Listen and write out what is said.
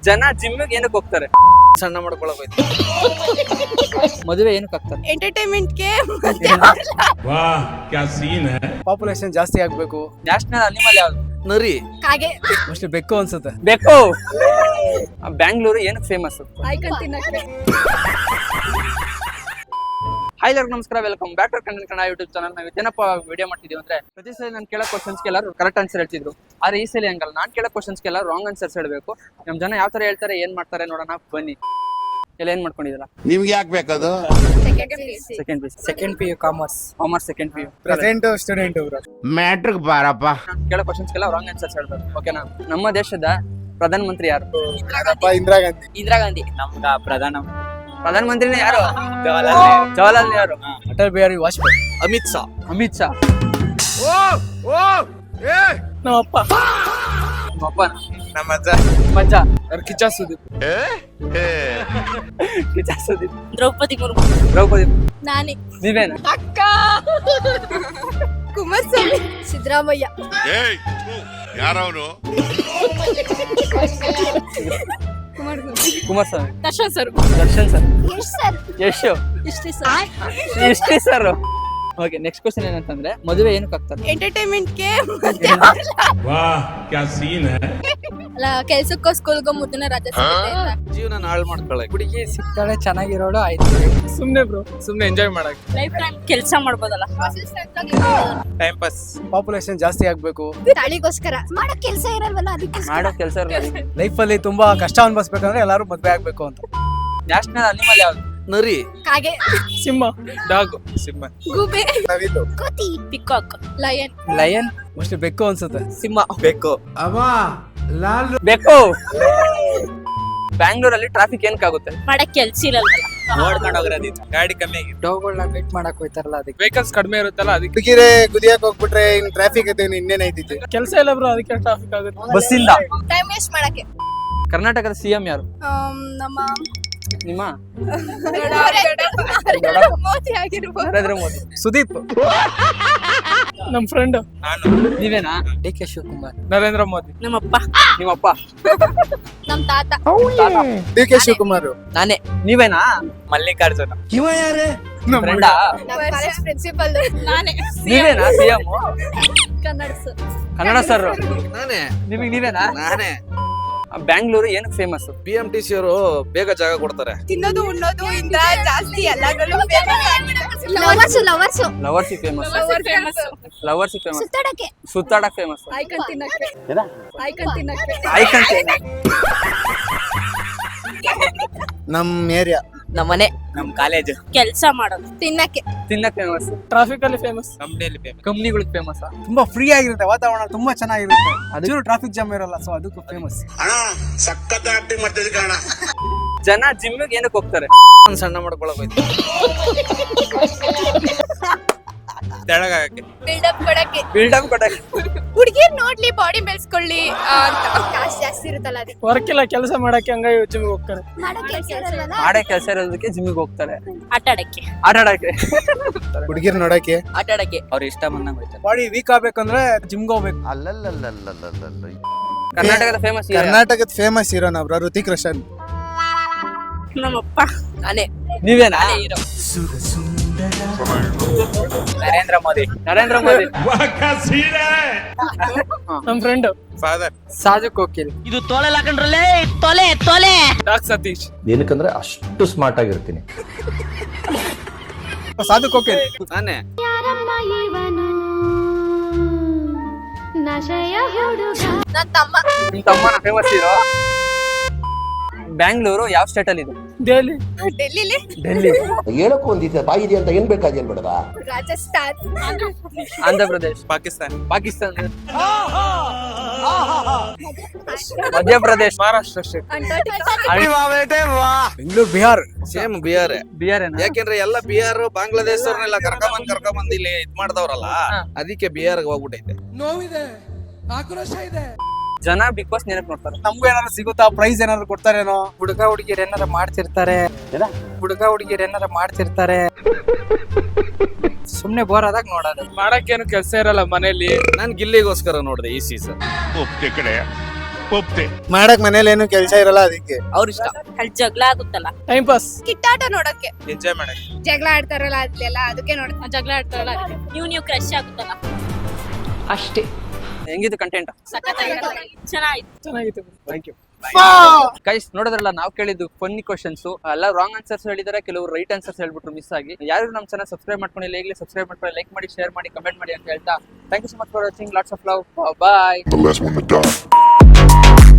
ಜನ ಜಿಮ್ಮಿಗೆ ಏನಕ್ಕೆ ಹೋಗ್ತಾರೆ? ಸಣ್ಣ ಮಾಡ್ಕೊಳಕ್ ಹೋಯ್ತು. ಮದುವೆ ಏನಕ್ಕೆ ಆಗ್ತಾರೆ? ಎಂಟರ್ಟೈನ್ಮೆಂಟ್ಗೆ. ವಾಹ್ ಕ್ಯಾ ಸೀನ್ ಹೈ. ಪಾಪ್ಯುಲೇಷನ್ ಜಾಸ್ತಿ ಆಗ್ಬೇಕು. ನ್ಯಾಷನಲ್ ಅನಿಮಲ್ ಯಾವ್ದು? ನರಿ ಕಾಗೆ. ಮೋಸ್ಟ್ಲಿ ಬೆಕ್ಕು ಅನ್ಸುತ್ತೆ. ಬೇಕು. ಬ್ಯಾಂಗ್ಳೂರು ಏನಕ್ಕೆ ಫೇಮಸ್? ಐಕನ್ ತಿನ್ನಕ್ಕೆ. ಹಾಯ್ ಎಲ್ಲರಿಗೂ ನಮಸ್ಕಾರ, welcome back to Kannada YouTube channel. ನಾವು ಏನಪ್ಪ ವಿಡಿಯೋ ಮಾಡ್ತಿದೀವಿ ಅಂದ್ರೆ, ಪ್ರತಿ ಸಲ ನಾನು ಕೇಳೋ ಕ್ವಶನ್ಸ್ಗೆ ಎಲ್ಲರೂ ಕರೆಕ್ಟ್ ಆನ್ಸರ್ ಹೇಳ್ತಿದ್ರು. ಆದ್ರೆ ಈ ಸಲ ಹಂಗಲ್ಲ, ನಾನು ಕೇಳೋ ಕ್ವಶನ್ಸ್ಗೆ ಎಲ್ಲ ರಾಂಗ್ ಆನ್ಸರ್ಸ್ ಹೇಳ್ಬೇಕು. ನಮ್ಮ ಜನ ಯಾವ ತರ ಹೇಳ್ತಾರೆ, ಏನ್ ಮಾಡ್ತಾರೆ ನೋಡೋಣ ಬನ್ನಿ. ಎಲ್ಲ ಏನ್ ಮಾಡ್ಕೊಂಡಿದ್ದೀರಾ? ನಿಮ್ಗೆ ಯಾಕೆ ಬೇಕದು? Second P U commerce second P U present student. Matric ಬಾರಪ್ಪ. ನಾನು ಕೇಳೋ ಕ್ವಶನ್ಸ್ಗೆಲ್ಲ ರಾಂಗ್ ಆನ್ಸರ್ಸ್ ಹೇಳ್ಬೇಕು, ಓಕೆನಾ? ನಮ್ಮ ದೇಶದ ಪ್ರಧಾನ ಮಂತ್ರಿ ಯಾರು? ಇಂದಿರಾ ಗಾಂಧಿ. ಇಂದಿರಾ ಗಾಂಧಿ ನಮ್ಗ ಪ್ರಧಾನ ಮಂತ್ರಿನೇ ಯಾರು? ಜವಾಹರ್ಲಾಲ್ ನೆಹರು. ಅಟಲ್ ಬಿಹಾರಿ ವಾಜಪೇಯಿ. ಅಮಿತ್ ಶಾ. ನಮ್ಮಪ್ಪ. ನಮ್ಮ ಅಜ್ಜ. ಕಿಚ್ಚ ಸುದೀಪ್. ದ್ರೌಪದಿ ಮುರ್ಮು. ನಾನೇ. ನೀವೇನ? ಅಕ್ಕ. ಕುಮಾರಸ್ವಾಮಿ. ಸಿದ್ದರಾಮಯ್ಯ. ಯಾರವನು? ಕುಮಾರಸ್ವಾಮಿ. ದರ್ಶನ್ ಸರ್. ಎಷ್ಟೇ ಸರ್. ಓಕೆ, ನೆಕ್ಸ್ಟ್ ಕ್ವಶನ್ ಏನಂತಂದ್ರೆ, ಮದುವೆ ಏನಕ್ಕೆ ಆಗ್ತಾರೆ? ಎಂಟರ್ಟೈನ್ಮೆಂಟ್ಗೆ. ವಾಹ್ ಕ್ಯಾ ಸೀನ್ ಹೈ. ಅಲ್ಲ, ಕೆಲ್ಸಕ್ಕೋ ಸ್ಕೂಲ್ಗೋ ಮುದ್ದನ ರಾಜ ಜೀವನ ಹಾಳು ಮಾಡ್ಕೊಳ್ಳಿ. ಹುಡುಗಿ ಸಿಗ್ತಾಳೆ, ಚೆನ್ನಾಗಿರೋಳು, ಆಯ್ತು. ಸುಮ್ನೆ ಎಂಜಾಯ್ ಮಾಡಕ್. ಲೈಫ್ ಟೈಮ್ ಕೆಲಸ ಮಾಡ್ಬೋದಲ್ಲ. Time pass. ಪಾಪ್ಯುಲೇಷನ್ ಜಾಸ್ತಿ ಆಗ್ಬೇಕು. ತಾಳಿಗೋಸ್ಕರ ಮಾಡೋ ಕೆಲಸ ಇರಲ್ವಲ್ಲ, ಅದಕ್ಕೆ ಮಾಡೋ ಕೆಲಸ ಲೈಫ್ ಅಲ್ಲಿ ತುಂಬಾ ಕಷ್ಟ ಅನ್ಭವಿಸ್ಬೇಕಂದ್ರೆ ಎಲ್ಲಾರು ಮದ್ವೆ ಆಗ್ಬೇಕು ಅಂತ. ನ್ಯಾಷನಲ್ ಅನಿಮಲ್ ಯಾವ್ದು? ನರಿ. ಕಾಗೆ. ಸಿಂಹ. ಡಾಗ್. ಗೂಬೆ. ಕೋತಿ. ಪಿಕಾಕ್. ಲಯನ್. ಮೋಸ್ಟ್ಲಿ ಬೆಕ್ಕು ಅನ್ಸುತ್ತೆ. ಸಿಂಹ. ಬೇಕು. ಬ್ಯಾಂಗ್ಳೂರಲ್ಲಿ ಟ್ರಾಫಿಕ್ ಏನಕ್ಕಾಗುತ್ತೆ? ಮಾಡಕ್ ಕೆಲ್ಸ ಇರಲ್ವಲ್ಲ. ನೋಡ್ಕೊಂಡು ಹೋಗ್ರದಿತ್ತು, ಗಾಡಿ ಕಮ್ಮಿ ಆಗಿ. ಡಾಗ್ಗಳನ್ನ ವೇಟ್ ಮಾಡಕ್ ಹೋಯ್ತಾರಲ್ಲ, ಅದಕ್ಕೆ ವೆಹಿಕಲ್ಸ್ ಕಡಿಮೆ ಇರುತ್ತಲ್ಲ, ಅದಕ್ಕೆ. ಹುಡುಗಿರೆ ಗುದಿಯಕ್ ಹೋಗ್ಬಿಟ್ರೆ ಇನ್ ಟ್ರಾಫಿಕ್ ಇದೆ, ಇನ್ನೇನೈತಿ ಕೆಲಸ ಇಲ್ಲ ಬ್ರೋ, ಅದಕ್ಕೆ ಟ್ರಾಫಿಕ್ ಆಗುತ್ತೆ. ಬಸ್ಸಿಂದ. ಟೈಮ್ ವೇಸ್ಟ್ ಮಾಡಕ್ಕೆ. ಕರ್ನಾಟಕದ ಸಿಎಂ ಯಾರು? ನಮ್ಮ ನಿಮ್ಮ ಮೋದಿ ಆಗಿರ್ಬೋದು. ನರೇಂದ್ರ ಮೋದಿ. ಸುದೀಪ್. ನಮ್ ಫ್ರೆಂಡ್. ನೀವೇನಾ? ಡಿ.ಕೆ. ಶಿವಕುಮಾರ್. ನರೇಂದ್ರ ಮೋದಿ. ನಮ್ಮಪ್ಪ. ನಿಮ್ಮಪ್ಪ. ನಮ್ ತಾತ. ಡಿ.ಕೆ. ಶಿವಕುಮಾರ್. ನಾನೇ. ನೀವೇನಾ? ಮಲ್ಲಿಕಾರ್ಜುನ. ಫ್ರೆಂಡ. College principal. ನಾನೇ. ನೀವೇನಾ ಸಿಎಂ? ಕನ್ನಡ ಸರ್. ನಾನೇ. ನಿಮಗೆ ನೀವೇನಾ? ನಾನೇ. ಬ್ಯಾಂಗ್ಳೂರು ಏನಕ್ಕೆ ಫೇಮಸ್? BMTC ಅವರು ಬೇಗ ಜಾಗ ಕೊಡ್ತಾರೆ. ತಿನ್ನೋದು ಉಣ್ಣೋದು ಇಂದ ಜಾಸ್ತಿ ಎಲ್ಲದರಲ್ಲೂ ಲವರ್ಸ್ ಫೇಮಸ್. ಸುತ್ತಾಡಕ್ ಫೇಮಸ್. ಐಕನ್ ತಿನ್ನಕ್ಕೆ. ನಮ್ ಏರಿಯಾ. ನಮ್ಮನೆ. ನಮ್ ಕಾಲೇಜ್. ಕೆಲಸ ಮಾಡೋದು. ತಿನ್ನಕ್ಕೆ ಫೇಮಸ್. ಟ್ರಾಫಿಕ್ ಅಲ್ಲಿ ಫೇಮಸ್. ಕಂಪ್ನಿಗಳಿಗೆ ಫೇಮಸ್. ತುಂಬಾ ಫ್ರೀ ಆಗಿರುತ್ತೆ, ವಾತಾವರಣ ತುಂಬಾ ಚೆನ್ನಾಗಿರುತ್ತೆ, ಅದೂ ಟ್ರಾಫಿಕ್ ಜಾಮ್ ಇರಲ್ಲ, ಸೊ ಅದಕ್ಕೂ ಫೇಮಸ್. ಜನ ಜಿಮ್ಮಿಗೆ ಏನಕ್ಕೆ ಹೋಗ್ತಾರೆ? ಸಣ್ಣ ಮಾಡ್ಕೊಳಕ್ ಹೋಯ್ತು. ಬಿಲ್ಡಪ್ ಕೊಡಕ್ಕೆ. ಹುಡುಗಿರ್ ನೋಡ್ಲಿ, ಬಾಡಿ ಬೆಳೆಸ್ಕೊಳ್ಳಿ ಅಂತ. ಕಾಸ್ಟ್ ಜಾಸ್ತಿ ಇರುತ್ತಲ್ಲ, ಅದಕ್ಕೆ. ವರ್ಕ್ ಇಲ್ಲ, ಕೆಲಸ ಮಾಡಕ್ಕೆ ಹಂಗಾಗಿ ಜಿಮ್ಗೆ ಹೋಗ್ತಾರೆ. ಮಾಡೋ ಕೆಲಸ ಇರೋದಕ್ಕೆ ಜಿಮ್ಮಿಗೆ ಹೋಗ್ತಾರೆ. ಆಟ ಆಡಕ್ಕೆ. ಹುಡುಗಿರ್ ನೋಡಕ್ಕೆ, ಆಟ ಆಡಕ್ಕೆ. ಅವ್ರ ಇಷ್ಟ ಬಂದಂಗೆ ಹೋಗ್ತಾರೆ. ಬಾಡಿ ವೀಕ್ ಆಗ್ಬೇಕಂದ್ರೆ ಜಿಮ್ಗೆ ಹೋಗ್ಬೇಕು. ಕರ್ನಾಟಕದ ಫೇಮಸ್ ಹೀರೋ ನಾವ್ರ ಋತಿಕ್ ರೋಷನ್. ನಮ್ಮಪ್ಪ. ನಾನೇ. ನೀವೇನಾ? ನರೇಂದ್ರ ಮೋದಿ. ವಾಹ್ ಕ್ಯಾ ಸೀನ್ ಹೈ. ನಮ್ ಫ್ರೆಂಡ್ ಫಾದರ್ ಸಾಜು ಕೋಕಿಲ್. ಇದು ತೊಲೆ ಹಾಕೊಂಡ್ರಲ್ಲೇ ತೊಲೆ ಡಾಕ್ ಸತೀಶ್. ಏನಕ್ಕಂದ್ರೆ ಅಷ್ಟು ಸ್ಮಾರ್ಟ್ ಆಗಿರ್ತೀನಿ. ಸಾಧು ಕೋಕಿಲ್. ನಾನೇ. ನನ್ ತಮ್ಮ. ನಿಮ್ ತಮ್ಮನ ಫೇಮಸ್ ಹೀರೋ. ಬ್ಯಾಂಗ್ಳೂರು ಯಾವ ಸ್ಟೇಟ್ ಅಲ್ಲಿ ಇದೆ? ಡೆಲ್ಲಿ. ಹೇಳಕ್ಕೂ ಒಂದಿದೆ ಬಾಯಿ ಇದೆ ಅಂತ ಏನ್ ಬೇಕಾದ ಬೇಡವಾ? ರಾಜಸ್ಥಾನ್. ಆಂಧ್ರ ಪ್ರದೇಶ್. ಪಾಕಿಸ್ತಾನ್. ಮಧ್ಯಪ್ರದೇಶ್. ಮಹಾರಾಷ್ಟ್ರ ಸ್ಟೇಟ್. ಬೆಂಗಳೂರು ಬಿಹಾರ್. ಸೇಮ್ ಬಿಹಾರ್. ಯಾಕೆಂದ್ರೆ ಎಲ್ಲ ಬಿಹಾರ್ ಬಾಂಗ್ಲಾದೇಶ ಅವ್ರನ್ನೆಲ್ಲ ಕರ್ಕೊಂಡ್ ಇಲ್ಲಿ ಇದ್ ಮಾಡ್ದವ್ರಲ್ಲ, ಅದಕ್ಕೆ ಬಿಹಾರ್ ಹೋಗ್ಬಿಟ್ಟೈತೆ. ನೋವಿದೆ, ಆಕ್ರೋಶ ಇದೆ. ಜನ ಬಿಗ್ ಬಾಸ್ ನೆನಪು ನೋಡ್ತಾರೆ. ನಮ್ಗೂ ಏನಾದ್ರು ಸಿಗುತ್ತಾ, ಪ್ರೈಸ್ ಏನಾದ್ರು ಕೊಡ್ತಾರೇನೋ? ಹುಡುಗ ಹುಡುಗಿಯರು ಏನಾರ ಮಾಡ್ತಿರ್ತಾರೆ. ಸುಮ್ನೆ ಬೋರ್ ಆದಾಗ ನೋಡೋದು. ಮಾಡಕ್ಕೇನು ಕೆಲಸ ಇರಲ್ಲ ಮನೇಲಿ. ನಾನ್ ಗಿಲ್ಲಿಗೋಸ್ಕರ ನೋಡಿದೆ ಈ ಸೀಸನ್. ಒಪ್ಪಿಗೆ ಕಡೆ ಒಪ್ತೆ. ಮಾಡಕ್ ಮನೇಲಿ ಏನು ಕೆಲಸ ಇರಲ್ಲ ಅದಕ್ಕೆ ಅವ್ರ ಇಷ್ಟ ಅಲ್ಲಿ ಜಗಳ ಆಗುತ್ತಲ್ಲ ಟೈಮ್ ಪಾಸ್ ಕಿತ್ತಾಟ ನೋಡಕ್ಕೆ ಎಂಜಾಯ್ ಮಾಡಕ್ಕೆ ಜಗಳ ಆಡ್ತಾರಲ್ಲ ಅದೆಲ್ಲ ಅದಕ್ಕೆ ನೋಡ ಜಗಳ ಆಡ್ತಾರಲ್ಲ ಅದಕ್ಕೆ ನೀವು ಕ್ರಶ್ ಆಗುತ್ತಲ್ಲ ಅಷ್ಟೇ. ಹೆಂಗಿದು ಕಂಟೆಂಟ್? ಚೆನ್ನಾಗಿತ್ತು. ಚೆನ್ನಾಗಿತ್ತು. Thank you. ಗೈಸ್ ನೋಡಿದ್ರಲ್ಲ, ನಾವು ಕೇಳಿದ್ದು ಫನ್ನಿ ಕ್ವಶನ್ಸ್ ಎಲ್ಲ ರಾಂಗ್ ಆನ್ಸರ್ಸ್ ಹೇಳಿದಾರೆ, ಕೆಲವರು ರೈಟ್ ಆನ್ಸರ್ಸ್ ಹೇಳ್ಬಿಟ್ರು ಮಿಸ್ ಆಗಿ. ಯಾರು ನಮ್ಮ ಚಾನಲ್ ಸಬ್ಸ್ಕ್ರೈಬ್ ಮಾಡ್ಕೊಂಡಿಲ್ಲ, ಈಗಲೇ ಸಬ್ಸ್ಕ್ರೈಬ್ ಮಾಡ್ಕೊಳ್ಳಿ, ಲೈಕ್ ಮಾಡಿ, ಶೇರ್ ಮಾಡಿ, ಕಮೆಂಟ್ ಮಾಡಿ ಅಂತ ಹೇಳ್ತಾ thank you so much for watching. Lots of love. Bye. The last one to die.